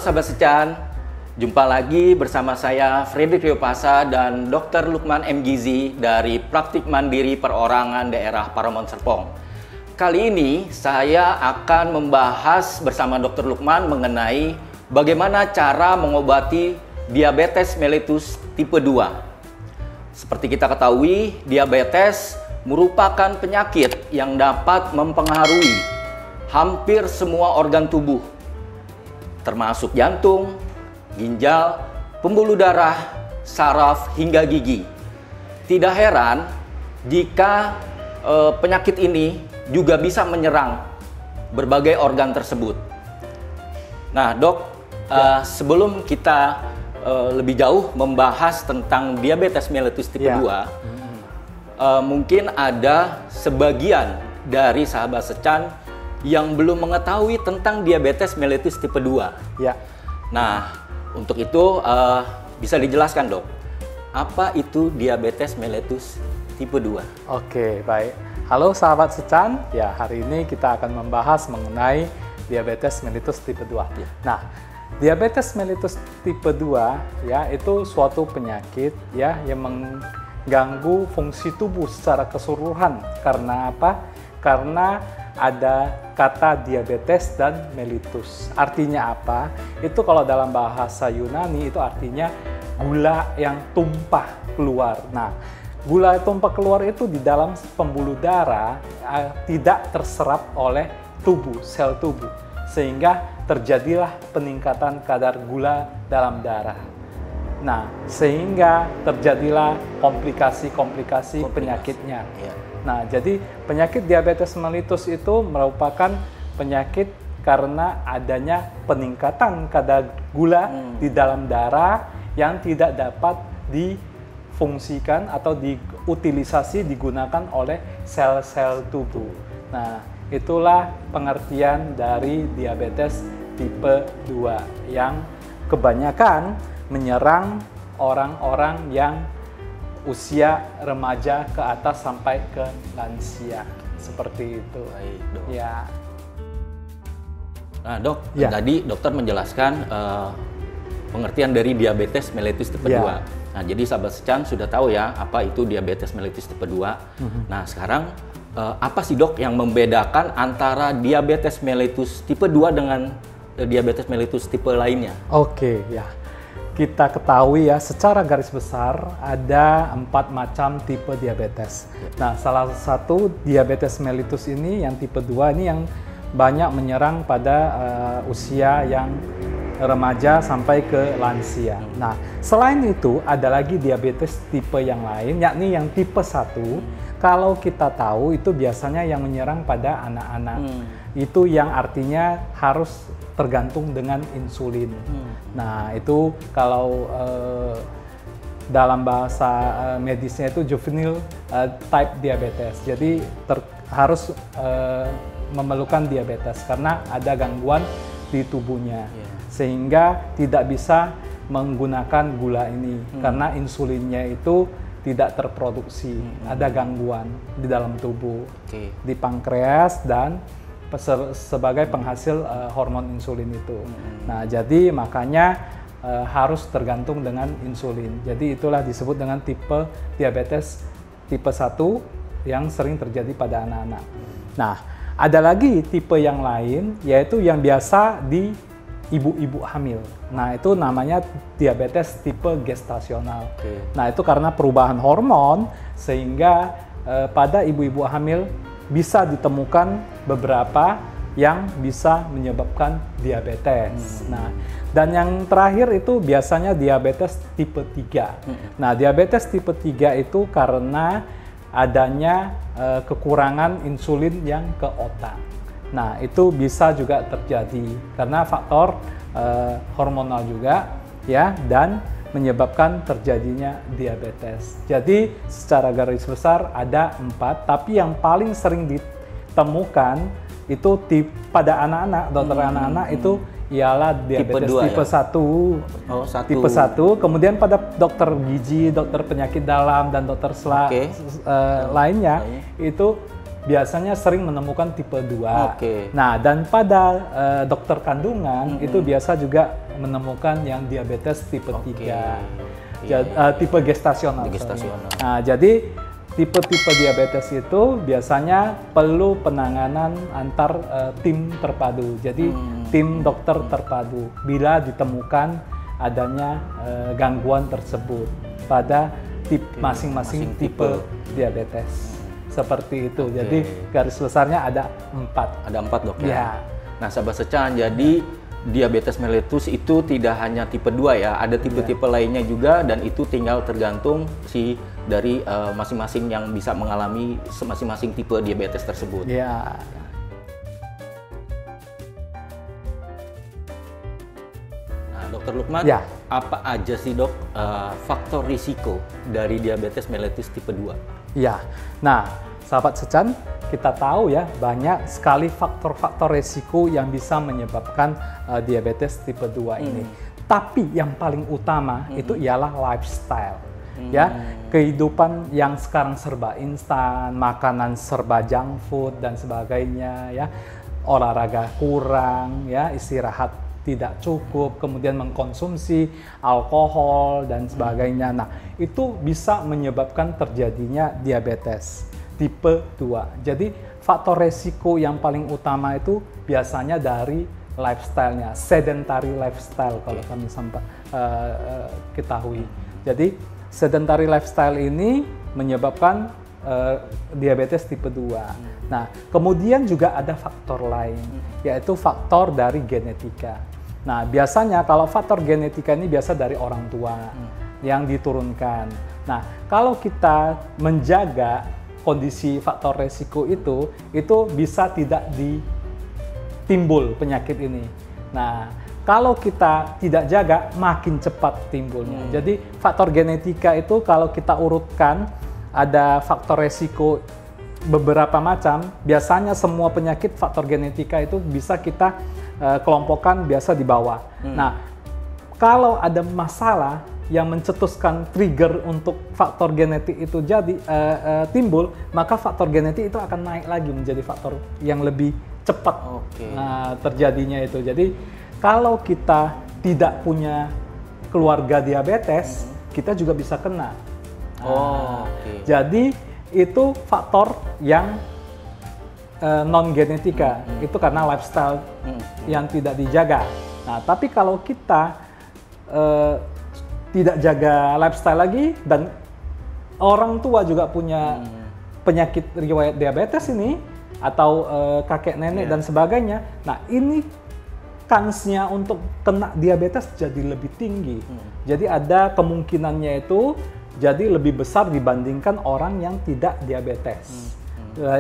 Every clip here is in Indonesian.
sahabat Secan, jumpa lagi bersama saya Fredrik Riopasa dan Dr. Lukman M. Gizi dari Praktik Mandiri Perorangan Daerah Paramount Serpong. Kali ini saya akan membahas bersama Dr. Lukman mengenai bagaimana cara mengobati diabetes mellitus tipe 2. Seperti kita ketahui, diabetes merupakan penyakit yang dapat mempengaruhi hampir semua organ tubuh, termasuk jantung, ginjal, pembuluh darah, saraf, hingga gigi. Tidak heran jika penyakit ini juga bisa menyerang berbagai organ tersebut. Nah, Dok, sebelum kita lebih jauh membahas tentang diabetes mellitus tipe 2, mungkin ada sebagian dari sahabat Secan yang belum mengetahui tentang diabetes mellitus tipe 2. Ya. Nah, untuk itu bisa dijelaskan, Dok, apa itu diabetes mellitus tipe 2? Oke, baik. Halo sahabat Secan, ya hari ini kita akan membahas mengenai diabetes mellitus tipe 2. Ya. Nah, diabetes mellitus tipe 2 ya itu suatu penyakit ya yang mengganggu fungsi tubuh secara keseluruhan. Karena apa? Karena ada kata diabetes dan mellitus. Artinya apa? Itu kalau dalam bahasa Yunani itu artinya gula yang tumpah keluar. Nah, gula tumpah keluar itu di dalam pembuluh darah tidak terserap oleh tubuh, sel tubuh. Sehingga terjadilah peningkatan kadar gula dalam darah. Nah, sehingga terjadilah komplikasi-komplikasi penyakitnya. Ya. Nah, jadi penyakit diabetes mellitus itu merupakan penyakit karena adanya peningkatan kadar gula di dalam darah yang tidak dapat difungsikan atau diutilisasi, digunakan oleh sel-sel tubuh. Nah, itulah pengertian dari diabetes tipe 2 yang kebanyakan menyerang orang-orang yang usia remaja ke atas sampai ke lansia, seperti itu. Baik, Dok. Ya. Nah, Dok, Ya. tadi dokter menjelaskan pengertian dari diabetes mellitus tipe 2. Nah, jadi sahabat Secan sudah tahu ya apa itu diabetes mellitus tipe 2. Nah, sekarang apa sih, Dok, yang membedakan antara diabetes mellitus tipe 2 dengan diabetes mellitus tipe lainnya? Oke, ya. Kita ketahui ya, secara garis besar ada 4 macam tipe diabetes. Nah, salah satu diabetes mellitus ini yang tipe 2 ini yang banyak menyerang pada usia yang remaja sampai ke lansia. Nah, selain itu ada lagi diabetes tipe yang lain, yakni yang tipe 1. Kalau kita tahu itu biasanya yang menyerang pada anak-anak. Itu yang artinya harus tergantung dengan insulin. Nah, itu kalau dalam bahasa medisnya itu juvenile type diabetes. Jadi harus memerlukan diabetes karena ada gangguan di tubuhnya. Sehingga tidak bisa menggunakan gula ini karena insulinnya itu tidak terproduksi. Ada gangguan di dalam tubuh, di pankreas dan sebagai penghasil hormon insulin itu. Nah, jadi makanya harus tergantung dengan insulin. Jadi itulah disebut dengan tipe diabetes tipe 1 yang sering terjadi pada anak-anak. Nah, ada lagi tipe yang lain, yaitu yang biasa di ibu-ibu hamil. Nah, itu namanya diabetes tipe gestasional. Nah, itu karena perubahan hormon sehingga pada ibu-ibu hamil bisa ditemukan beberapa yang bisa menyebabkan diabetes. Nah, dan yang terakhir itu biasanya diabetes tipe 3. Nah, diabetes tipe 3 itu karena adanya kekurangan insulin yang ke otak. Nah, itu bisa juga terjadi karena faktor hormonal juga ya, dan menyebabkan terjadinya diabetes. Jadi secara garis besar ada 4, tapi yang paling sering ditemukan itu pada anak-anak, dokter anak-anak itu ialah diabetes tipe 1. Tipe 1, kemudian pada dokter gizi, dokter penyakit dalam dan dokter lainnya itu biasanya sering menemukan tipe 2. Oke. Nah, dan pada dokter kandungan itu biasa juga menemukan yang diabetes tipe 3. Tipe gestasional. Nah, jadi tipe-tipe diabetes itu biasanya perlu penanganan antar tim terpadu. Jadi tim dokter terpadu bila ditemukan adanya gangguan tersebut pada masing-masing tipe diabetes. Seperti itu. Jadi garis besarnya ada 4. Ada 4 dok ya. Ya. Nah sahabat Secan, jadi diabetes mellitus itu tidak hanya tipe 2 ya, ada tipe-tipe lainnya juga, dan itu tinggal tergantung dari masing-masing yang bisa mengalami masing-masing tipe diabetes tersebut. Ya. Nah, Dokter Lukman, Ya. apa aja sih dok faktor risiko dari diabetes mellitus tipe 2? Ya. Nah, sahabat Secan, kita tahu ya banyak sekali faktor-faktor resiko yang bisa menyebabkan diabetes tipe 2 ini. Tapi yang paling utama itu ialah lifestyle. Ya, kehidupan yang sekarang serba instan, makanan serba junk food dan sebagainya ya. Olahraga kurang ya, istirahat tidak cukup, kemudian mengkonsumsi alkohol dan sebagainya. Nah, itu bisa menyebabkan terjadinya diabetes tipe 2. Jadi faktor resiko yang paling utama itu biasanya dari lifestyle-nya, sedentary lifestyle kalau kami ketahui. Jadi sedentary lifestyle ini menyebabkan diabetes tipe 2. Nah, kemudian juga ada faktor lain, yaitu faktor dari genetika. Nah, biasanya kalau faktor genetika ini biasa dari orang tua yang diturunkan. Nah, kalau kita menjaga kondisi faktor resiko itu bisa tidak timbul penyakit ini. Nah, kalau kita tidak jaga, makin cepat timbulnya. Jadi, faktor genetika itu kalau kita urutkan, ada faktor resiko beberapa macam. Biasanya semua penyakit faktor genetika itu bisa kita kelompokkan biasa di bawah. Nah, kalau ada masalah yang mencetuskan trigger untuk faktor genetik itu timbul, maka faktor genetik itu akan naik lagi menjadi faktor yang lebih cepat terjadinya itu. Jadi kalau kita tidak punya keluarga diabetes, kita juga bisa kena. Jadi itu faktor yang non genetika, itu karena lifestyle yang tidak dijaga. Nah, tapi kalau kita tidak jaga lifestyle lagi dan orang tua juga punya penyakit riwayat diabetes ini atau kakek nenek dan sebagainya. Nah, ini kansnya untuk kena diabetes jadi lebih tinggi. Jadi ada kemungkinannya itu jadi lebih besar dibandingkan orang yang tidak diabetes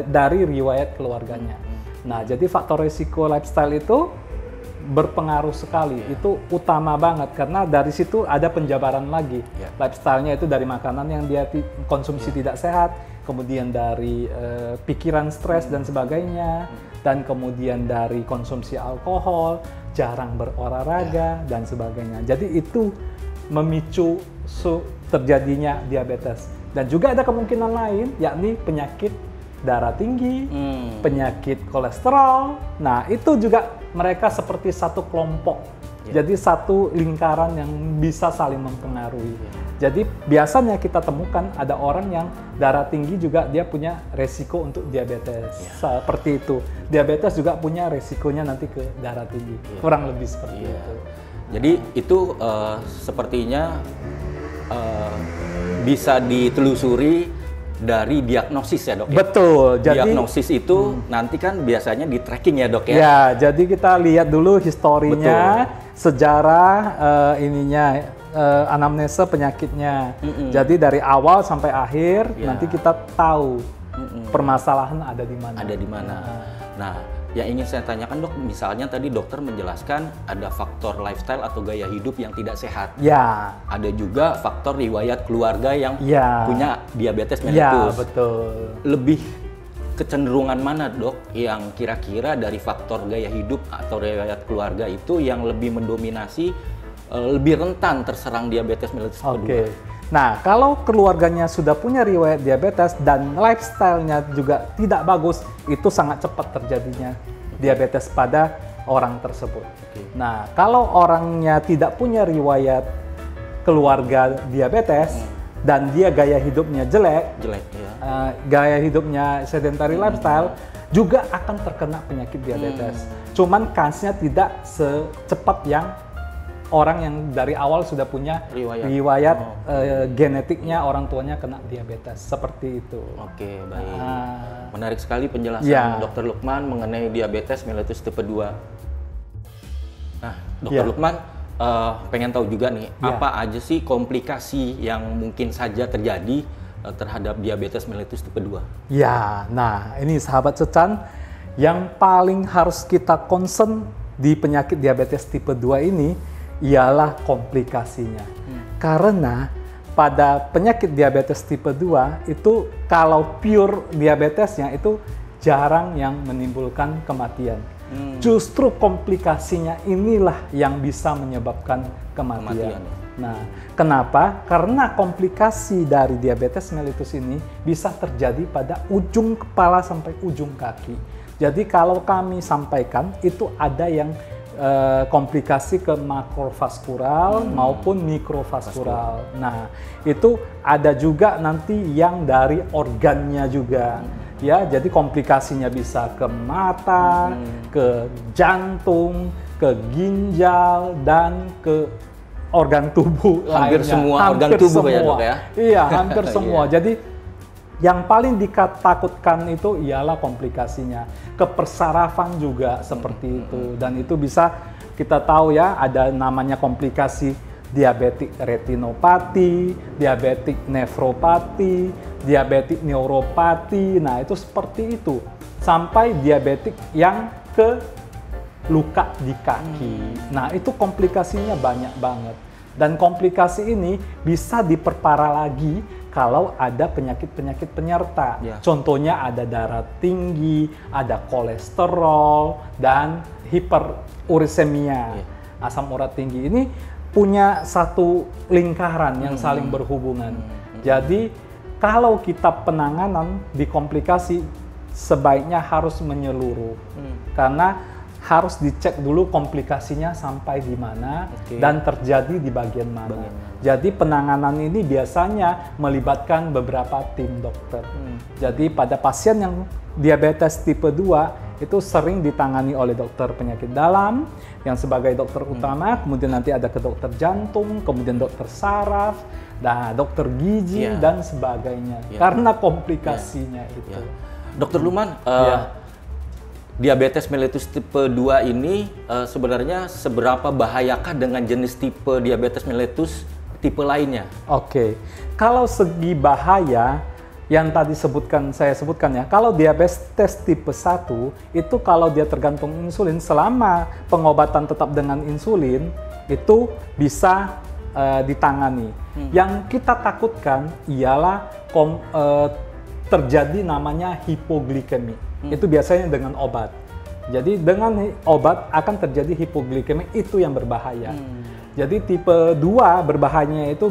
dari riwayat keluarganya. Nah, jadi faktor risiko lifestyle itu berpengaruh sekali, itu utama banget karena dari situ ada penjabaran lagi. Lifestyle-nya itu dari makanan yang dia konsumsi tidak sehat, kemudian dari pikiran stres dan sebagainya, dan kemudian dari konsumsi alkohol, jarang berolahraga dan sebagainya. Jadi itu memicu terjadinya diabetes. Dan juga ada kemungkinan lain, yakni penyakit darah tinggi, penyakit kolesterol. Nah, itu juga mereka seperti satu kelompok. Jadi satu lingkaran yang bisa saling mempengaruhi. Jadi biasanya kita temukan ada orang yang darah tinggi juga dia punya resiko untuk diabetes. Seperti itu. Diabetes juga punya resikonya nanti ke darah tinggi. Kurang lebih seperti itu. Jadi itu sepertinya bisa ditelusuri dari diagnosis ya dok? Betul. Jadi diagnosis itu nanti kan biasanya di tracking ya dok ya? Ya, jadi kita lihat dulu historinya, sejarah anamnesa penyakitnya. Jadi dari awal sampai akhir nanti kita tahu permasalahan ada di mana. Ada di mana. Nah, yang ingin saya tanyakan dok, misalnya tadi dokter menjelaskan ada faktor lifestyle atau gaya hidup yang tidak sehat. Ya. Ada juga faktor riwayat keluarga yang punya diabetes mellitus. Ya, betul. Lebih kecenderungan mana dok yang kira-kira dari faktor gaya hidup atau riwayat keluarga itu yang lebih mendominasi, lebih rentan terserang diabetes mellitus kedua? Nah, kalau keluarganya sudah punya riwayat diabetes dan lifestyle-nya juga tidak bagus, itu sangat cepat terjadinya diabetes pada orang tersebut. Nah, kalau orangnya tidak punya riwayat keluarga diabetes dan dia gaya hidupnya jelek ya. Gaya hidupnya sedentary lifestyle, juga akan terkena penyakit diabetes. Cuman kansnya tidak secepat yang orang yang dari awal sudah punya riwayat genetiknya orang tuanya kena diabetes, seperti itu. Oke, baik. Menarik sekali penjelasan Dr. Lukman mengenai diabetes mellitus tipe 2. Nah, Dr. Lukman pengen tahu juga nih, apa aja sih komplikasi yang mungkin saja terjadi terhadap diabetes mellitus tipe 2? Ya, nah ini sahabat Cecan, yang paling harus kita concern di penyakit diabetes tipe 2 ini ialah komplikasinya. Karena pada penyakit diabetes tipe 2 itu kalau pure diabetesnya itu jarang yang menimbulkan kematian. Justru komplikasinya inilah yang bisa menyebabkan kematian. Nah, kenapa? Karena komplikasi dari diabetes mellitus ini bisa terjadi pada ujung kepala sampai ujung kaki. Jadi kalau kami sampaikan itu ada yang komplikasi ke makrovaskural maupun mikrovaskural. Nah, itu ada juga nanti yang dari organnya juga. Ya, jadi komplikasinya bisa ke mata, ke jantung, ke ginjal, dan ke organ tubuh hampir lainnya. Semua organ tubuh ya, Dok ya? Iya, hampir semua. Jadi yang paling ditakutkan itu ialah komplikasinya. Kepersarafan juga seperti itu. Dan itu bisa kita tahu ya, ada namanya komplikasi diabetik retinopati, diabetik nefropati, diabetik neuropati. Nah, itu seperti itu. Sampai diabetik yang ke luka di kaki. Nah, itu komplikasinya banyak banget. Dan komplikasi ini bisa diperparah lagi kalau ada penyakit-penyakit penyerta. Contohnya ada darah tinggi, ada kolesterol, dan hiperurisemia, asam urat tinggi. Ini punya satu lingkaran yang saling berhubungan. Jadi kalau kita penanganan di komplikasi sebaiknya harus menyeluruh. Karena harus dicek dulu komplikasinya sampai di mana dan terjadi di bagian mana. Jadi penanganan ini biasanya melibatkan beberapa tim dokter. Jadi pada pasien yang diabetes tipe 2 itu sering ditangani oleh dokter penyakit dalam yang sebagai dokter utama, kemudian nanti ada ke dokter jantung, kemudian dokter saraf, nah dokter gizi dan sebagainya. Karena komplikasinya itu. Dokter Lukman, diabetes mellitus tipe 2 ini sebenarnya seberapa bahayakah dengan jenis tipe diabetes mellitus tipe lainnya? Oke, kalau segi bahaya yang tadi saya sebutkan ya, kalau diabetes tipe 1 itu kalau dia tergantung insulin, selama pengobatan tetap dengan insulin itu bisa ditangani. Yang kita takutkan ialah terjadi namanya hipoglikemi. Itu biasanya dengan obat. Jadi dengan obat akan terjadi hipoglikemi, itu yang berbahaya. Jadi tipe 2 berbahayanya itu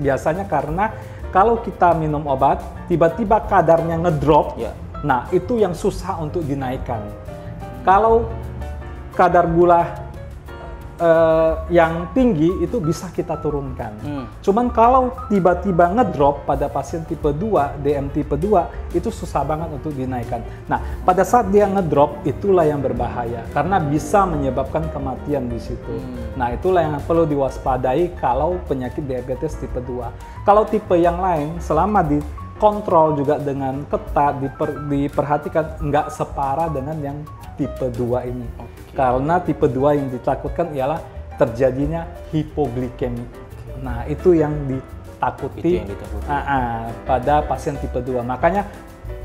biasanya karena kalau kita minum obat, tiba-tiba kadarnya ngedrop, nah itu yang susah untuk dinaikkan. Kalau kadar gula yang tinggi itu bisa kita turunkan. Cuman kalau tiba-tiba ngedrop pada pasien tipe 2, DM tipe 2, itu susah banget untuk dinaikkan. Nah, pada saat dia ngedrop, itulah yang berbahaya. Karena bisa menyebabkan kematian di situ. Nah, itulah yang perlu diwaspadai kalau penyakit diabetes tipe 2. Kalau tipe yang lain, selama dikontrol juga dengan ketat, diperhatikan, nggak separah dengan yang tipe 2 ini. Karena tipe 2 yang ditakutkan ialah terjadinya hipoglikemi. Nah, itu yang ditakuti, pada pasien tipe 2. Makanya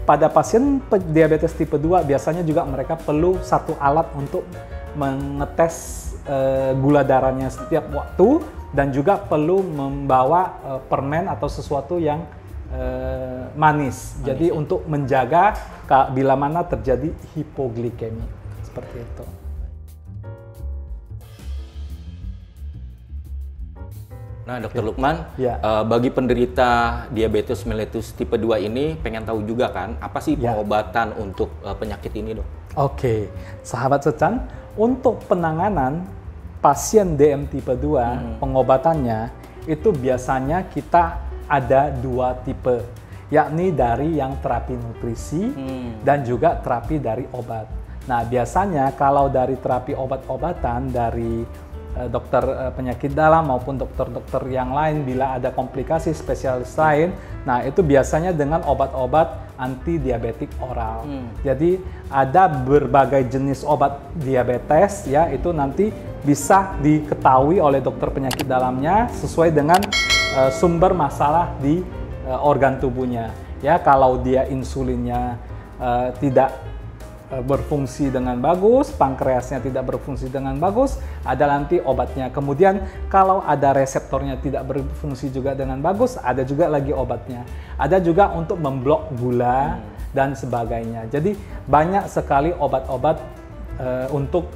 pada pasien diabetes tipe 2 biasanya juga mereka perlu satu alat untuk mengetes gula darahnya setiap waktu, dan juga perlu membawa permen atau sesuatu yang manis. Jadi untuk menjaga bila mana terjadi hipoglikemi. Seperti itu. Nah, Dokter Lukman, Ya. bagi penderita diabetes mellitus tipe 2 ini pengen tahu juga kan, apa sih Ya. pengobatan untuk penyakit ini, Dok? Oke, sahabat Secan, untuk penanganan pasien DM tipe 2, pengobatannya itu biasanya kita ada 2 tipe, yakni dari yang terapi nutrisi dan juga terapi dari obat. Nah, biasanya kalau dari terapi obat-obatan dari dokter penyakit dalam maupun dokter-dokter yang lain bila ada komplikasi spesialis lain, nah itu biasanya dengan obat-obat anti diabetik oral. Jadi ada berbagai jenis obat diabetes ya, itu nanti bisa diketahui oleh dokter penyakit dalamnya sesuai dengan sumber masalah di organ tubuhnya. Ya, kalau dia insulinnya tidak berfungsi dengan bagus, pankreasnya tidak berfungsi dengan bagus, ada nanti obatnya. Kemudian kalau ada reseptornya tidak berfungsi juga dengan bagus, ada juga lagi obatnya. Ada juga untuk memblok gula dan sebagainya. Jadi banyak sekali obat-obat untuk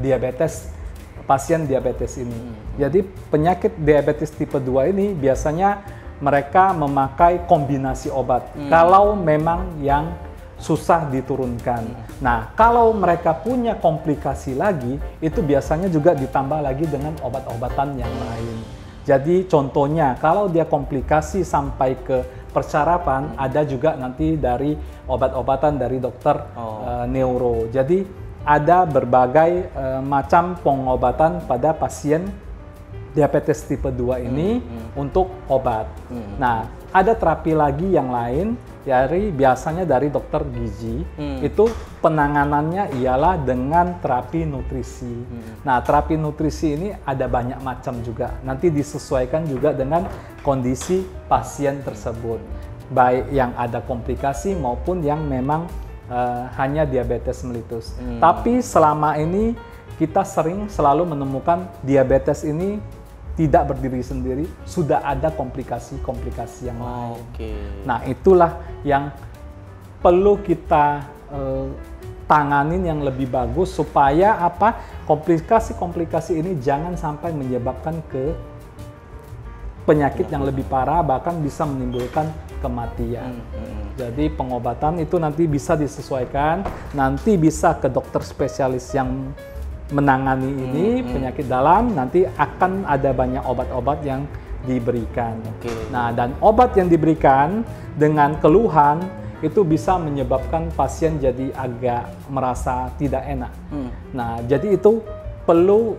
diabetes, pasien diabetes ini. Jadi penyakit diabetes tipe 2 ini biasanya mereka memakai kombinasi obat. Kalau memang yang susah diturunkan. Nah, kalau mereka punya komplikasi lagi, itu biasanya juga ditambah lagi dengan obat-obatan yang lain. Jadi contohnya, kalau dia komplikasi sampai ke persarapan, ada juga nanti dari obat-obatan dari dokter neuro. Jadi ada berbagai macam pengobatan pada pasien diabetes tipe 2 ini untuk obat. Nah, ada terapi lagi yang lain, biasanya dari dokter gizi, itu penanganannya ialah dengan terapi nutrisi. Nah, terapi nutrisi ini ada banyak macam juga, nanti disesuaikan juga dengan kondisi pasien tersebut, baik yang ada komplikasi maupun yang memang hanya diabetes mellitus. Tapi selama ini kita selalu menemukan diabetes ini tidak berdiri sendiri, sudah ada komplikasi-komplikasi yang lain. Nah, itulah yang perlu kita tanganin yang lebih bagus supaya apa? Komplikasi-komplikasi ini jangan sampai menyebabkan ke penyakit yang lebih parah, bahkan bisa menimbulkan kematian. Jadi pengobatan itu nanti bisa disesuaikan, nanti bisa ke dokter spesialis yang menangani ini penyakit dalam, nanti akan ada banyak obat-obat yang diberikan. Nah, dan obat yang diberikan dengan keluhan itu bisa menyebabkan pasien jadi agak merasa tidak enak. Nah, jadi itu perlu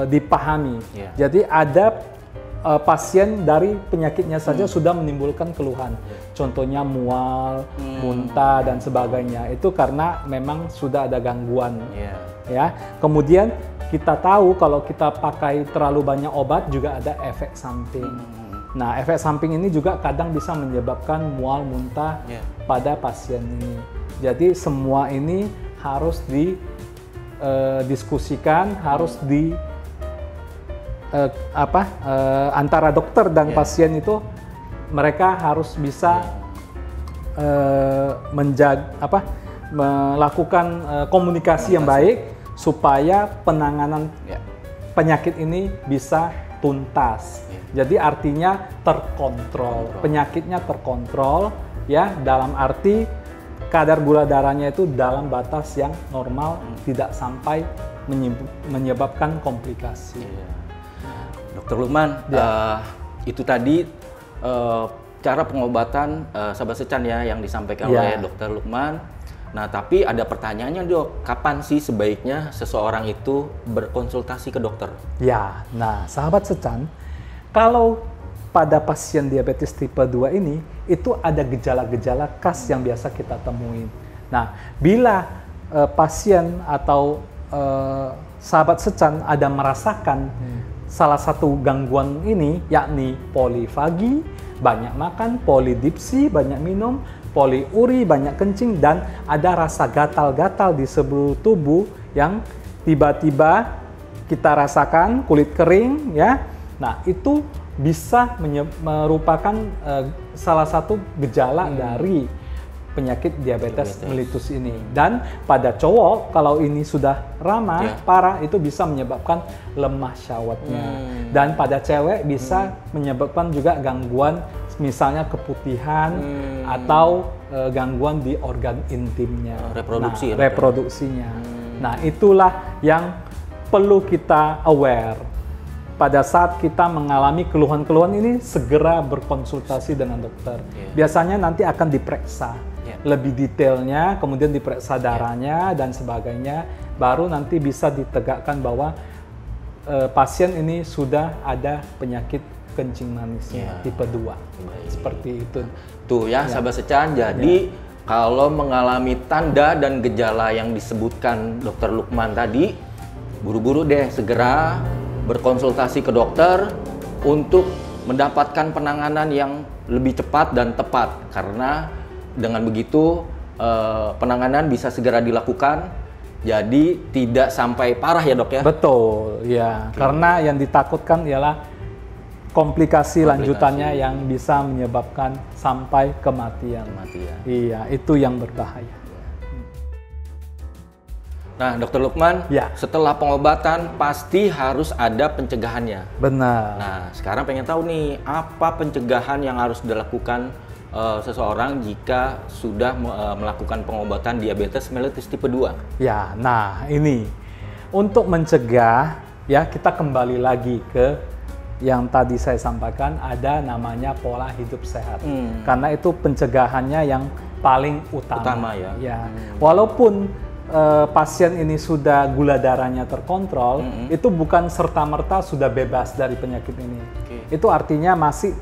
dipahami. Jadi ada pasien dari penyakitnya saja sudah menimbulkan keluhan. Contohnya mual, muntah dan sebagainya. Itu karena memang sudah ada gangguan. Ya, kemudian kita tahu kalau kita pakai terlalu banyak obat juga ada efek samping. Nah, efek samping ini juga kadang bisa menyebabkan mual muntah pada pasien ini. Jadi semua ini harus didiskusikan, harus antara dokter dan pasien itu mereka harus bisa melakukan komunikasi yang baik supaya penanganan penyakit ini bisa tuntas. Jadi artinya terkontrol, penyakitnya terkontrol ya, dalam arti kadar gula darahnya itu dalam batas yang normal, tidak sampai menyebabkan komplikasi. Dokter Lukman, itu tadi cara pengobatan sahabat Secan ya yang disampaikan oleh Dokter Lukman. Nah, tapi ada pertanyaannya, Dok. Kapan sih sebaiknya seseorang itu berkonsultasi ke dokter? Ya, nah sahabat Secan, kalau pada pasien diabetes tipe 2 ini, itu ada gejala-gejala khas yang biasa kita temuin. Nah, bila pasien atau sahabat Secan ada merasakan salah satu gangguan ini, yakni polifagi, banyak makan, polidipsi, banyak minum, poliuri, banyak kencing, dan ada rasa gatal-gatal di seluruh tubuh yang tiba-tiba kita rasakan, kulit kering, ya. Nah, itu bisa merupakan salah satu gejala dari penyakit diabetes mellitus ini. Dan pada cowok kalau ini sudah ramah, parah, itu bisa menyebabkan lemah syahwatnya. Dan pada cewek bisa menyebabkan juga gangguan misalnya keputihan atau gangguan di organ intimnya, reproduksinya. Nah, itulah yang perlu kita aware. Pada saat kita mengalami keluhan-keluhan ini, segera berkonsultasi dengan dokter. Biasanya nanti akan diperiksa lebih detailnya, kemudian diperiksa darahnya dan sebagainya, baru nanti bisa ditegakkan bahwa pasien ini sudah ada penyakit kencing manisnya tipe 2. Seperti itu. Tuh ya, sahabat Secan. Jadi kalau mengalami tanda dan gejala yang disebutkan Dr. Lukman tadi, buru-buru deh segera berkonsultasi ke dokter untuk mendapatkan penanganan yang lebih cepat dan tepat, karena dengan begitu penanganan bisa segera dilakukan, jadi tidak sampai parah ya dok ya? Betul ya, karena yang ditakutkan ialah komplikasi lanjutannya yang bisa menyebabkan sampai kematian. Iya, itu yang berbahaya. Nah, Dr. Lukman, setelah pengobatan pasti harus ada pencegahannya. Benar. Nah, sekarang pengen tahu nih, apa pencegahan yang harus dilakukan seseorang jika sudah melakukan pengobatan diabetes mellitus tipe 2? Ya, nah ini untuk mencegah ya, kita kembali lagi ke yang tadi saya sampaikan, ada namanya pola hidup sehat. Karena itu pencegahannya yang paling utama ya. Walaupun pasien ini sudah gula darahnya terkontrol, itu bukan serta-merta sudah bebas dari penyakit ini. Itu artinya masih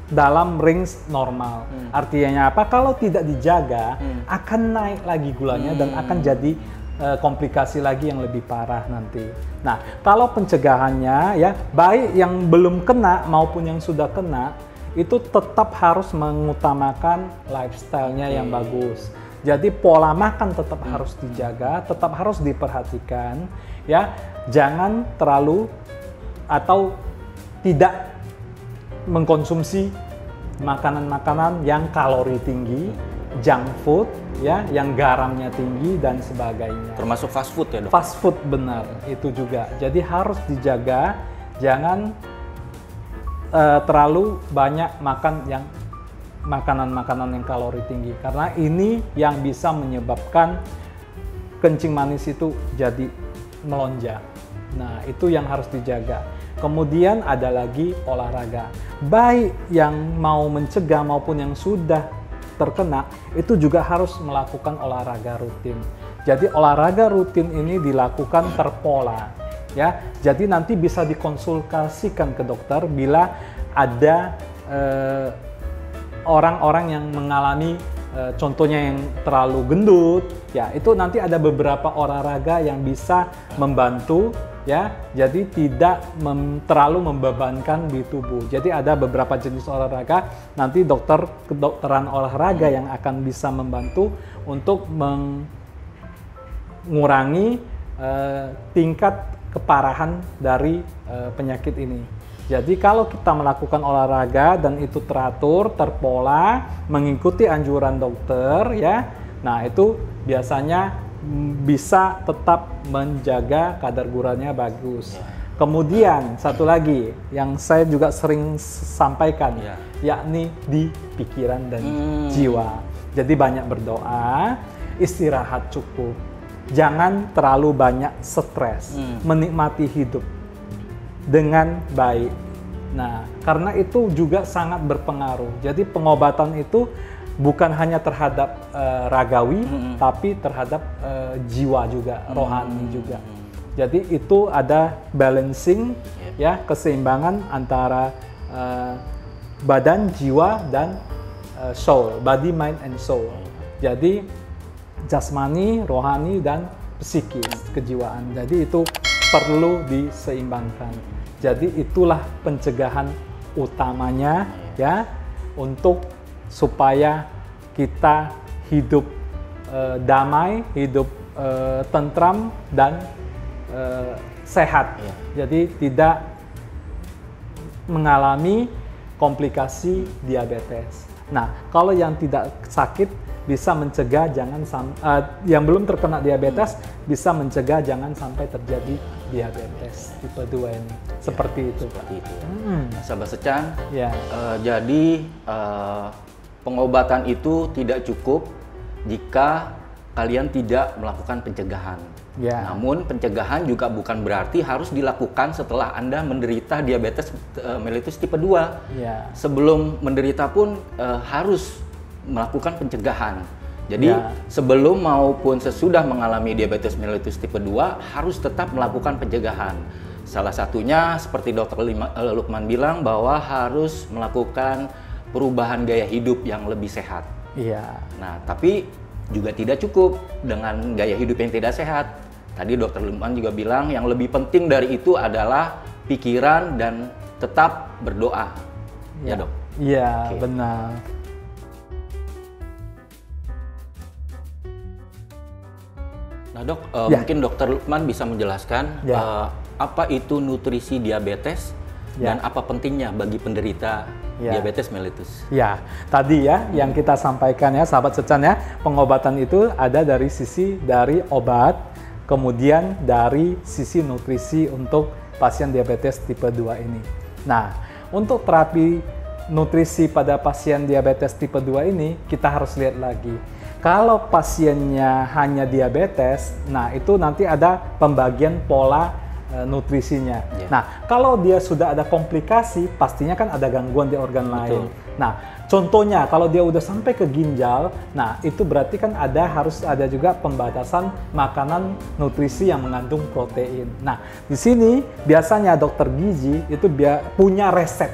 dalam range normal. Artinya apa? Kalau tidak dijaga, akan naik lagi gulanya dan akan jadi komplikasi lagi yang lebih parah nanti. Nah, kalau pencegahannya ya, baik yang belum kena maupun yang sudah kena, itu tetap harus mengutamakan lifestyle-nya yang bagus. Jadi pola makan tetap harus dijaga, tetap harus diperhatikan, ya. Jangan terlalu atau tidak mengkonsumsi makanan-makanan yang kalori tinggi, junk food, ya, yang garamnya tinggi dan sebagainya. Termasuk fast food ya dok? Fast food, benar, itu juga. Jadi harus dijaga, jangan terlalu banyak makan yang makanan-makanan yang kalori tinggi, karena ini yang bisa menyebabkan kencing manis itu jadi melonjak. Nah, itu yang harus dijaga. Kemudian ada lagi olahraga. Baik yang mau mencegah maupun yang sudah terkena, itu juga harus melakukan olahraga rutin. Jadi olahraga rutin ini dilakukan terpola, ya. Jadi nanti bisa dikonsultasikan ke dokter bila ada orang-orang yang mengalami contohnya yang terlalu gendut, ya, itu nanti ada beberapa olahraga yang bisa membantu, ya, jadi tidak terlalu membebankan di tubuh. Jadi ada beberapa jenis olahraga, nanti kedokteran olahraga yang akan bisa membantu untuk mengurangi tingkat keparahan dari penyakit ini. Jadi kalau kita melakukan olahraga dan itu teratur, terpola, mengikuti anjuran dokter, ya, nah itu biasanya bisa tetap menjaga kadar gulanya bagus. Kemudian satu lagi yang saya juga sering sampaikan, yakni di pikiran dan jiwa. Jadi banyak berdoa, istirahat cukup, jangan terlalu banyak stres, menikmati hidup dengan baik. Nah, karena itu juga sangat berpengaruh. Jadi pengobatan itu bukan hanya terhadap ragawi, tapi terhadap jiwa juga, rohani juga. Jadi itu ada balancing, ya, keseimbangan antara badan, jiwa, dan soul, body, mind, and soul. Jadi jasmani, rohani, dan psikis, kejiwaan. Jadi itu perlu diseimbangkan. Jadi itulah pencegahan utamanya, ya, untuk supaya kita hidup damai, hidup tentram dan sehat. Jadi tidak mengalami komplikasi diabetes. Nah, kalau yang tidak sakit bisa mencegah yang belum terkena diabetes bisa mencegah jangan sampai terjadi diabetes tipe 2 ini. Seperti itu. Seperti itu. Sahabat Secan, Ya. Jadi pengobatan itu tidak cukup jika kalian tidak melakukan pencegahan. Ya. Namun pencegahan juga bukan berarti harus dilakukan setelah Anda menderita diabetes mellitus tipe 2. Ya. Sebelum menderita pun harus melakukan pencegahan. Jadi Ya. sebelum maupun sesudah mengalami diabetes mellitus tipe 2 harus tetap melakukan pencegahan. Salah satunya seperti Dr. Lukman bilang bahwa harus melakukan perubahan gaya hidup yang lebih sehat. Iya. Nah, tapi juga tidak cukup dengan gaya hidup yang tidak sehat. Tadi Dr. Lukman juga bilang yang lebih penting dari itu adalah pikiran dan tetap berdoa. Ya, Dok? Iya, Oke. benar. Nah, Dok, Ya. mungkin Dr. Lukman bisa menjelaskan Ya. apa itu nutrisi diabetes Ya. dan apa pentingnya bagi penderita Ya. diabetes mellitus. Ya, tadi ya yang kita sampaikan ya sahabat Secan ya, pengobatan itu ada dari sisi dari obat, kemudian dari sisi nutrisi untuk pasien diabetes tipe 2 ini. Nah, untuk terapi nutrisi pada pasien diabetes tipe 2 ini kita harus lihat lagi. Kalau pasiennya hanya diabetes, nah itu nanti ada pembagian pola nutrisinya. Ya. Nah, kalau dia sudah ada komplikasi, pastinya kan ada gangguan di organ lain. Nah, contohnya kalau dia udah sampai ke ginjal, nah itu berarti kan harus ada juga pembatasan makanan nutrisi yang mengandung protein. Nah, di sini biasanya dokter gizi itu punya resep.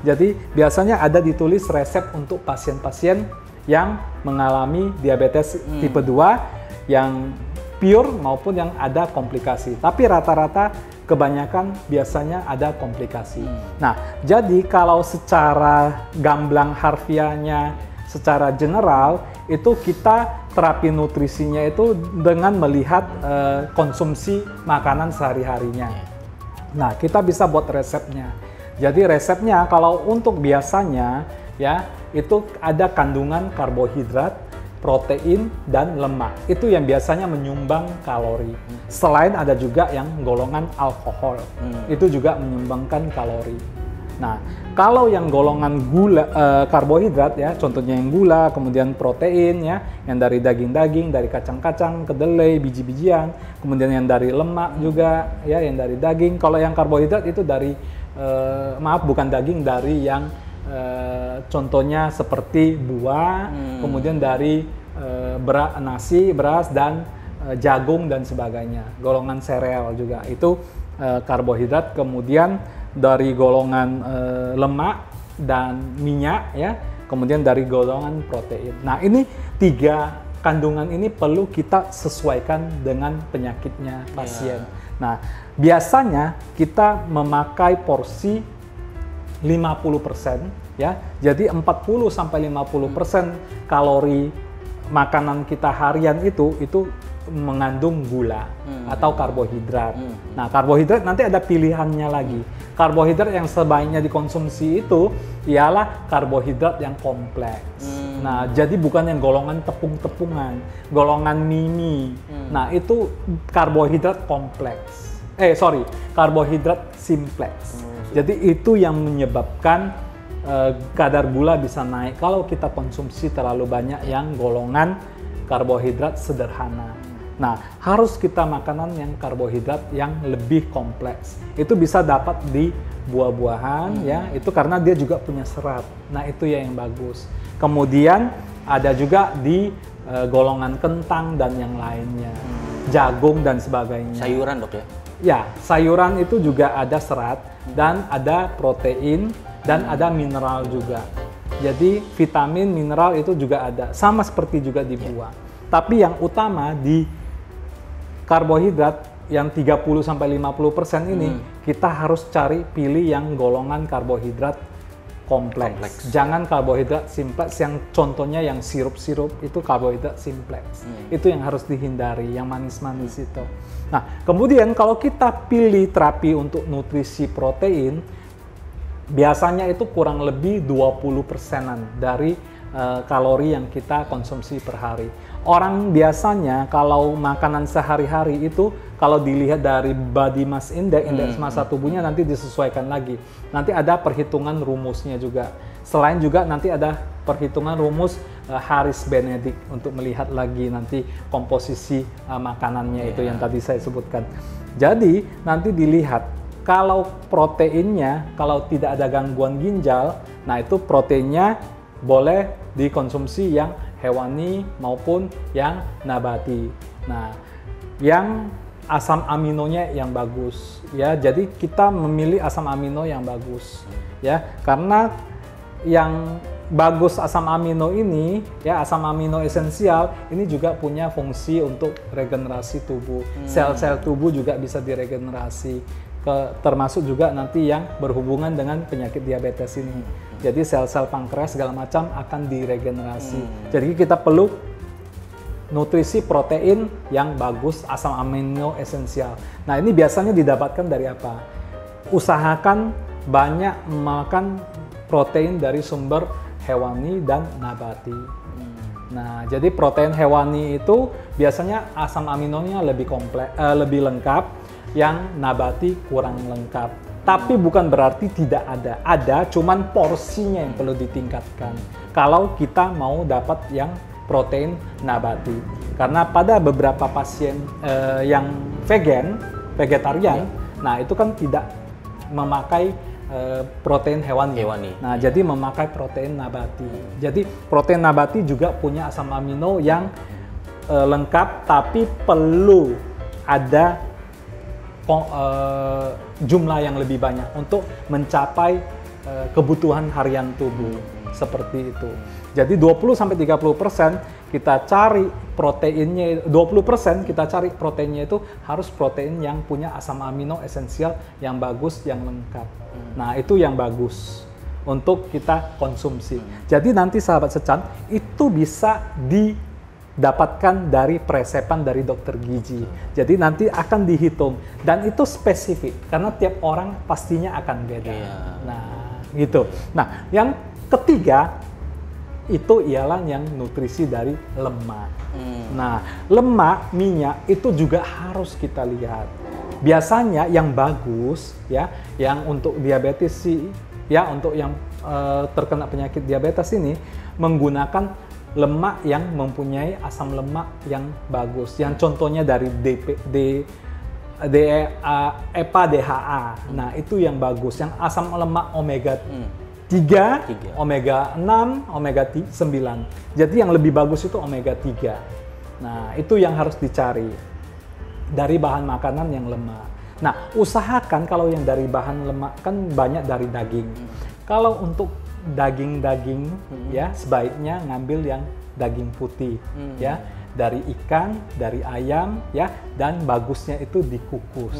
Jadi biasanya ada ditulis resep untuk pasien-pasien yang mengalami diabetes tipe 2 yang pure maupun yang ada komplikasi. Tapi rata-rata kebanyakan biasanya ada komplikasi. Nah, jadi kalau secara gamblang harfiahnya, secara general, itu kita terapi nutrisinya itu dengan melihat konsumsi makanan sehari-harinya. Nah, kita bisa buat resepnya. Jadi resepnya kalau untuk biasanya ya, itu ada kandungan karbohidrat, protein, dan lemak. Itu yang biasanya menyumbang kalori. Selain ada juga yang golongan alkohol, itu juga menyumbangkan kalori. Nah, kalau yang golongan karbohidrat ya, contohnya yang gula, kemudian protein ya, yang dari daging-daging, dari kacang-kacang, kedelai, biji-bijian, kemudian yang dari lemak juga ya, yang dari daging. Kalau yang karbohidrat itu dari bukan daging, dari yang contohnya seperti buah, kemudian dari nasi, beras, dan jagung dan sebagainya. Golongan sereal juga itu karbohidrat, kemudian dari golongan lemak dan minyak ya, kemudian dari golongan protein. Nah, ini 3 kandungan ini perlu kita sesuaikan dengan penyakitnya pasien. Nah, biasanya kita memakai porsi 50% ya. Jadi 40 sampai 50% kalori makanan kita harian itu mengandung gula atau karbohidrat. Nah, karbohidrat nanti ada pilihannya lagi. Karbohidrat yang sebaiknya dikonsumsi itu ialah karbohidrat yang kompleks. Nah, jadi bukan yang golongan tepung-tepungan, golongan mie. Nah, itu karbohidrat kompleks. Karbohidrat simplex. Jadi itu yang menyebabkan kadar gula bisa naik kalau kita konsumsi terlalu banyak yang golongan karbohidrat sederhana. Nah, harus kita makanan yang karbohidrat yang lebih kompleks. Itu bisa dapat di buah-buahan ya, itu karena dia juga punya serat. Nah, itu yang bagus. Kemudian ada juga di golongan kentang dan yang lainnya. Jagung dan sebagainya. Sayuran, Dok ya? Ya, sayuran itu juga ada serat dan ada protein dan ada mineral juga. Jadi vitamin, mineral itu juga ada. Sama seperti juga di buah. Tapi yang utama di karbohidrat yang 30-50% ini kita harus pilih yang golongan karbohidrat kompleks. Jangan karbohidrat simplex yang contohnya yang sirup-sirup, itu karbohidrat simplex. Itu yang harus dihindari, yang manis-manis itu. Nah, kemudian kalau kita pilih terapi untuk nutrisi protein, biasanya itu kurang lebih 20%-an dari kalori yang kita konsumsi per hari. Orang biasanya kalau makanan sehari-hari itu kalau dilihat dari body mass index, indeks massa tubuhnya nanti disesuaikan lagi. Nanti ada perhitungan rumusnya juga. Selain juga nanti ada perhitungan rumus Harris Benedict untuk melihat lagi nanti komposisi makanannya itu yang tadi saya sebutkan. Jadi nanti dilihat kalau proteinnya, kalau tidak ada gangguan ginjal, nah itu proteinnya boleh dikonsumsi yang hewani maupun yang nabati. Nah, yang asam aminonya yang bagus, ya. Jadi kita memilih asam amino yang bagus, ya. Karena yang bagus asam amino ini, ya, asam amino esensial ini juga punya fungsi untuk regenerasi tubuh. Sel-sel tubuh juga bisa diregenerasi. Termasuk juga nanti yang berhubungan dengan penyakit diabetes ini. Jadi sel-sel pankreas segala macam akan diregenerasi. Jadi kita perlu nutrisi protein yang bagus, asam amino esensial. Nah, ini biasanya didapatkan dari apa? Usahakan banyak makan protein dari sumber hewani dan nabati. Nah, jadi protein hewani itu biasanya asam aminonya lebih kompleks, lebih lengkap. Yang nabati kurang lengkap. Tapi bukan berarti tidak ada. Ada, cuman porsinya yang perlu ditingkatkan. Kalau kita mau dapat yang protein nabati. Karena pada beberapa pasien yang vegetarian, nah itu kan tidak memakai protein hewani. Nah, jadi memakai protein nabati. Jadi protein nabati juga punya asam amino yang lengkap, tapi perlu ada jumlah yang lebih banyak untuk mencapai kebutuhan harian tubuh seperti itu. Jadi 20-30% kita cari proteinnya, 20% kita cari proteinnya itu harus protein yang punya asam amino esensial yang bagus, yang lengkap. Nah, itu yang bagus untuk kita konsumsi. Jadi nanti sahabat Secan itu bisa dapatkan dari presepan dari dokter gizi. Jadi nanti akan dihitung dan itu spesifik karena tiap orang pastinya akan beda. Nah, gitu. Nah, yang ketiga itu ialah yang nutrisi dari lemak. Nah, lemak, minyak itu juga harus kita lihat. Biasanya yang bagus ya, yang untuk diabetes sih ya, untuk yang terkena penyakit diabetes ini menggunakan lemak yang mempunyai asam lemak yang bagus, yang contohnya dari EPA, DHA. Nah, itu yang bagus, yang asam lemak omega 3, omega 6, omega 9. Jadi yang lebih bagus itu omega 3. Nah, itu yang harus dicari dari bahan makanan yang lemak. Nah, usahakan kalau yang dari bahan lemak kan banyak dari daging. Kalau untuk daging-daging ya sebaiknya ngambil yang daging putih ya, dari ikan, dari ayam ya, dan bagusnya itu dikukus.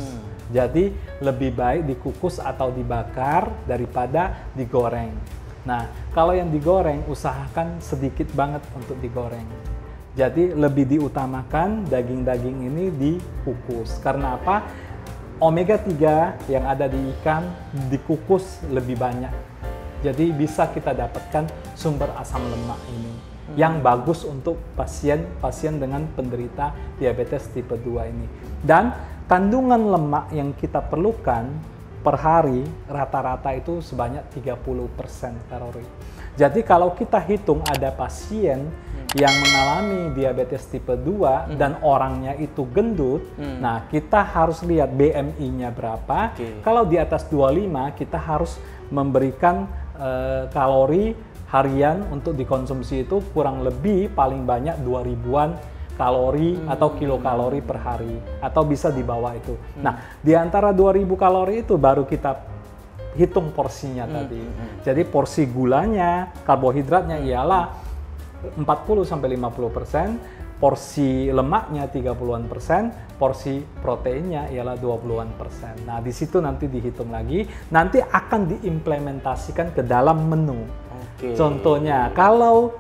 Jadi lebih baik dikukus atau dibakar daripada digoreng. Nah, kalau yang digoreng usahakan sedikit banget untuk digoreng. Jadi lebih diutamakan daging-daging ini dikukus. Karena apa? Omega 3 yang ada di ikan dikukus lebih banyak. Jadi bisa kita dapatkan sumber asam lemak ini yang bagus untuk pasien dengan penderita diabetes tipe 2 ini. Dan kandungan lemak yang kita perlukan per hari rata-rata itu sebanyak 30% kalori. Jadi kalau kita hitung ada pasien yang mengalami diabetes tipe 2 dan orangnya itu gendut, nah kita harus lihat BMI-nya berapa. Kalau di atas 25 kita harus memberikan kalori harian untuk dikonsumsi itu kurang lebih paling banyak 2000-an kalori atau kilokalori per hari, atau bisa di bawah itu. Nah, di antara 2000 kalori itu baru kita hitung porsinya tadi. Jadi porsi gulanya, karbohidratnya ialah 40-50%, porsi lemaknya 30-an%, porsi proteinnya ialah 20-an%. Nah, di situ nanti dihitung lagi, nanti akan diimplementasikan ke dalam menu. Contohnya, kalau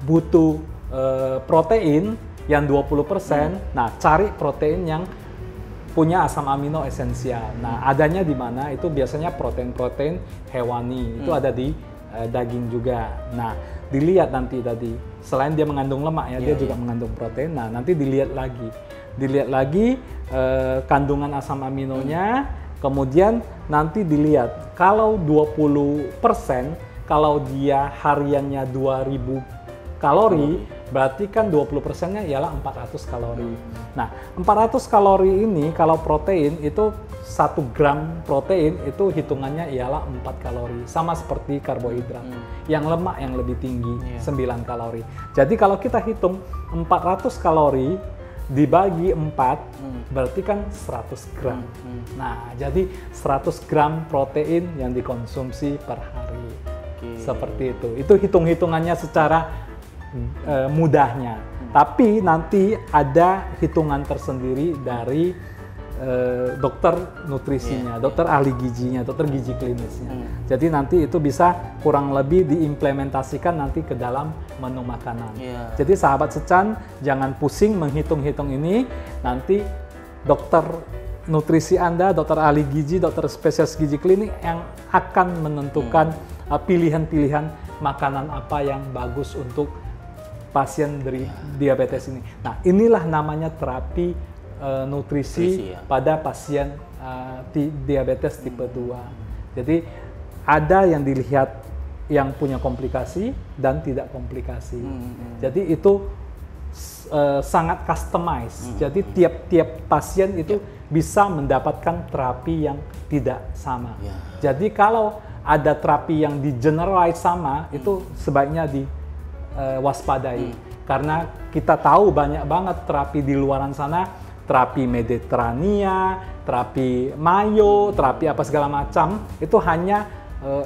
butuh protein yang 20%, nah cari protein yang punya asam amino esensial. Nah, adanya di mana? Itu biasanya protein-protein hewani. Itu ada di daging juga. Nah, dilihat nanti tadi, selain dia mengandung lemak ya, dia juga mengandung protein. Nah, nanti dilihat lagi kandungan asam aminonya, kemudian nanti dilihat kalau 20%, kalau dia hariannya 2000 kalori, berarti kan 20%-nya ialah 400 kalori. Nah, 400 kalori ini kalau protein itu 1 gram protein itu hitungannya ialah 4 kalori. Sama seperti karbohidrat. Yang lemak yang lebih tinggi, 9 kalori. Jadi kalau kita hitung 400 kalori dibagi 4, berarti kan 100 gram. Nah, jadi 100 gram protein yang dikonsumsi per hari. Seperti itu. Itu hitung-hitungannya secara mudahnya. Tapi nanti ada hitungan tersendiri dari dokter nutrisinya, dokter ahli gizinya, dokter gizi klinisnya. Jadi nanti itu bisa kurang lebih diimplementasikan nanti ke dalam menu makanan. Jadi sahabat Secan jangan pusing menghitung-hitung ini, nanti dokter nutrisi Anda, dokter ahli gizi, dokter spesialis gizi klinik yang akan menentukan pilihan-pilihan makanan apa yang bagus untuk pasien dari diabetes ini. Nah, inilah namanya terapi nutrisi pada pasien diabetes tipe 2. Jadi ada yang dilihat yang punya komplikasi dan tidak komplikasi. Jadi itu sangat customized. Jadi tiap-tiap pasien itu bisa mendapatkan terapi yang tidak sama. Jadi kalau ada terapi yang di generalize sama, itu sebaiknya waspadai, karena kita tahu banyak banget terapi di luaran sana, terapi Mediterania, terapi Mayo, terapi apa segala macam, itu hanya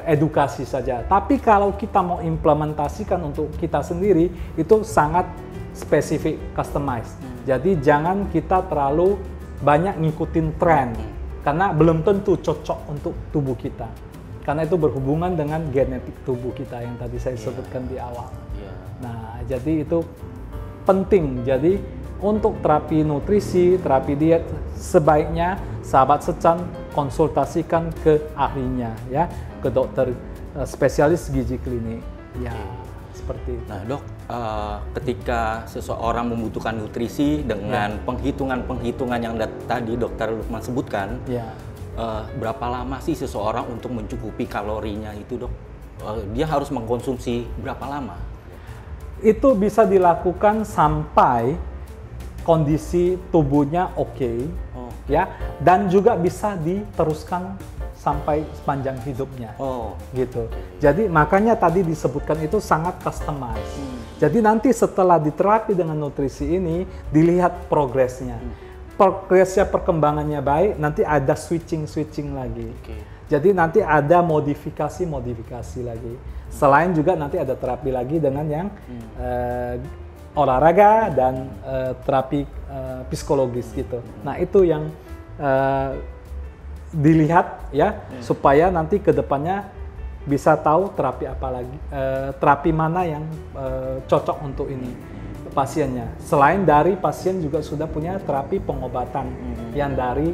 edukasi saja. Tapi kalau kita mau implementasikan untuk kita sendiri, itu sangat spesifik, customized. Jadi jangan kita terlalu banyak ngikutin tren, karena belum tentu cocok untuk tubuh kita. Karena itu berhubungan dengan genetik tubuh kita yang tadi saya sebutkan di awal. Nah, jadi itu penting. Jadi untuk terapi nutrisi, terapi diet, sebaiknya sahabat Secan konsultasikan ke ahlinya, ya, ke dokter spesialis gizi klinik. Ya, seperti itu. Nah, Dok, ketika seseorang membutuhkan nutrisi dengan penghitungan-penghitungan yang tadi Dokter Lukman sebutkan, berapa lama sih seseorang untuk mencukupi kalorinya itu, Dok? Dia harus mengkonsumsi berapa lama? Itu bisa dilakukan sampai kondisi tubuhnya oke, ya, dan juga bisa diteruskan sampai sepanjang hidupnya, gitu. Jadi makanya tadi disebutkan itu sangat customized. Jadi nanti setelah diterapi dengan nutrisi ini, dilihat progresnya. Progresnya, perkembangannya baik, nanti ada switching lagi. Jadi nanti ada modifikasi lagi. Selain juga nanti ada terapi lagi dengan yang olahraga dan terapi psikologis gitu. Nah, itu yang dilihat ya, supaya nanti ke depannya bisa tahu terapi apa lagi, terapi mana yang cocok untuk ini pasiennya. Selain dari pasien juga sudah punya terapi pengobatan yang dari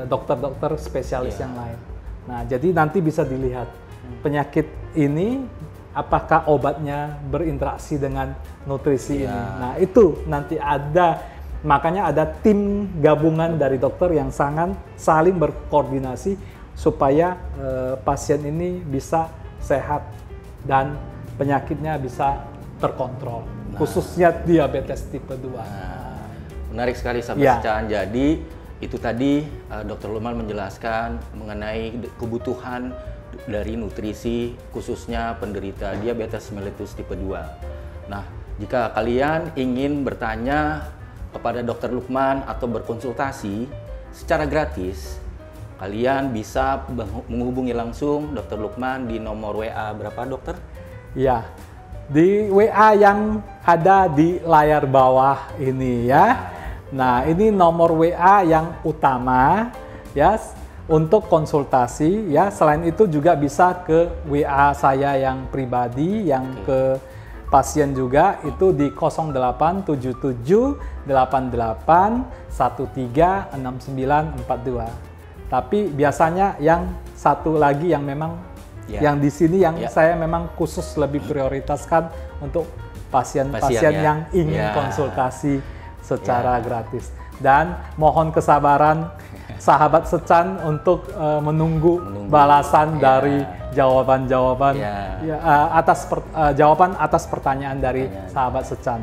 dokter-dokter spesialis yang lain. Nah, jadi nanti bisa dilihat penyakit ini apakah obatnya berinteraksi dengan nutrisi ini. Nah, itu nanti ada, makanya ada tim gabungan dari dokter yang sangat saling berkoordinasi supaya pasien ini bisa sehat dan penyakitnya bisa terkontrol, khususnya diabetes tipe 2. Menarik sekali sahabat Secan. Jadi itu tadi Dr. Lukman menjelaskan mengenai kebutuhan dari nutrisi khususnya penderita diabetes mellitus tipe 2. Nah, jika kalian ingin bertanya kepada Dr. Lukman atau berkonsultasi secara gratis, kalian bisa menghubungi langsung Dr. Lukman di nomor WA berapa, Dokter? Ya, di WA yang ada di layar bawah ini ya. Nah, ini nomor WA yang utama ya untuk konsultasi ya. Selain itu juga bisa ke WA saya yang pribadi yang ke pasien juga itu di 087788136942. Tapi biasanya yang satu lagi yang memang yang di sini yang saya memang khusus lebih prioritaskan untuk pasien-pasien yang ingin konsultasi secara gratis. Dan mohon kesabaran sahabat Secan untuk menunggu balasan dari jawaban-jawaban jawaban atas pertanyaan dari sahabat Secan.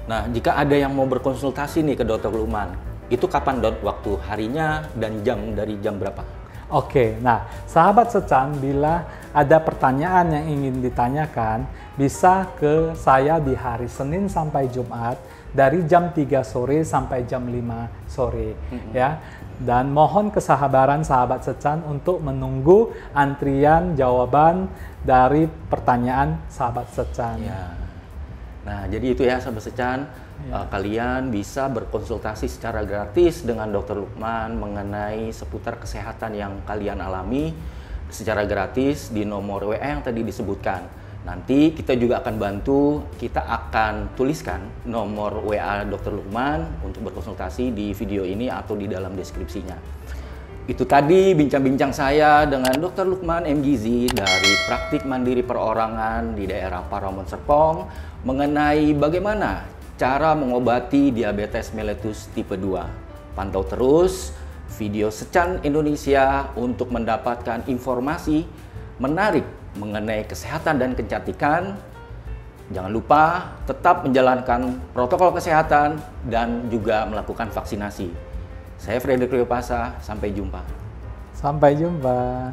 Nah, jika ada yang mau berkonsultasi nih ke Dr. Lukman, itu kapan Dok? Waktu harinya dan jam, dari jam berapa? Oke, nah sahabat Secan, bila ada pertanyaan yang ingin ditanyakan, bisa ke saya di hari Senin sampai Jumat dari jam 3 sore sampai jam 5 sore ya. Dan mohon kesabaran sahabat Secan untuk menunggu antrian jawaban dari pertanyaan sahabat Secan. Ya. Nah, jadi itu ya sahabat Secan, kalian bisa berkonsultasi secara gratis dengan Dr. Lukman mengenai seputar kesehatan yang kalian alami secara gratis di nomor WA yang tadi disebutkan. Nanti kita juga akan bantu, kita akan tuliskan nomor WA Dr. Lukman untuk berkonsultasi di video ini atau di dalam deskripsinya. Itu tadi bincang-bincang saya dengan Dr. Lukman M. Gizi dari Praktik Mandiri Perorangan di daerah Paramount Serpong mengenai bagaimana cara mengobati diabetes mellitus tipe 2. Pantau terus video Secan Indonesia untuk mendapatkan informasi menarik mengenai kesehatan dan kecantikan. Jangan lupa tetap menjalankan protokol kesehatan dan juga melakukan vaksinasi. Saya Fredrik Riopasa, sampai jumpa. Sampai jumpa.